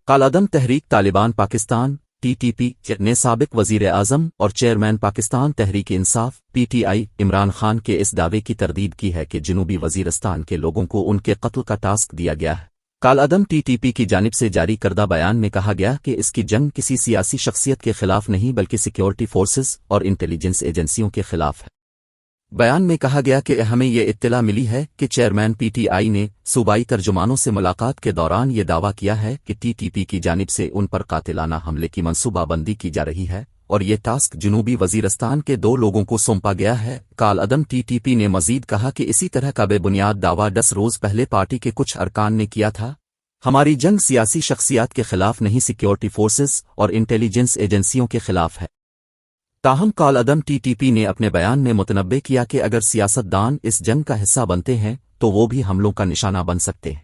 کالعدم تحریک Taliban Pakistan T T P نے سابق وزیر اعظم اور chairman Pakistan Tehreek Insaf P T I Imran Khan کے اس دعوے کی تردید کی ہے کہ جنوبی وزیرستان کے لوگوں کو ان کے قتل کا ٹاسک دیا گیا ہے۔ کالعدم ٹی ٹی پی کی جانب سے جاری کردہ بیان میں کہا گیا کہ اس کی جنگ کسی سیاسی شخصیت کے خلاف نہیں بلکہ سیکیورٹی فورسز اور انٹیلیجنس ایجنسیوں کے خلاف ہے۔ بیان میں کہا گیا کہ ہمیں یہ اطلاع ملی ہے کہ چیئرمین پی ٹی آئی نے صوبائی ترجمانوں سے ملاقات کے دوران یہ دعویٰ کیا ہے کہ ٹی ٹی پی کی جانب سے ان پر قاتلانہ حملے کی منصوبہ بندی کی جا رہی ہے اور یہ ٹاسک جنوبی وزیرستان کے 2 لوگوں کو سونپا گیا ہے۔ کالعدم ٹی ٹی پی نے مزید کہا کہ اسی طرح کا بے بنیاد دعویٰ 10 روز پہلے پارٹی کے کچھ ارکان نے کیا تھا۔ ہماری جنگ سیاسی شخصیات کے خلاف نہیں سیکیورٹی فورسز اور انٹیلیجنس ایجنسیوں کے خلاف ہے۔ تاہم کالعدم ٹی ٹی پی نے اپنے بیان میں متنبع کیا کہ اگر سیاست دان اس جنگ کا حصہ بنتے ہیں تو وہ بھی حملوں کا نشانہ بن سکتے ہیں۔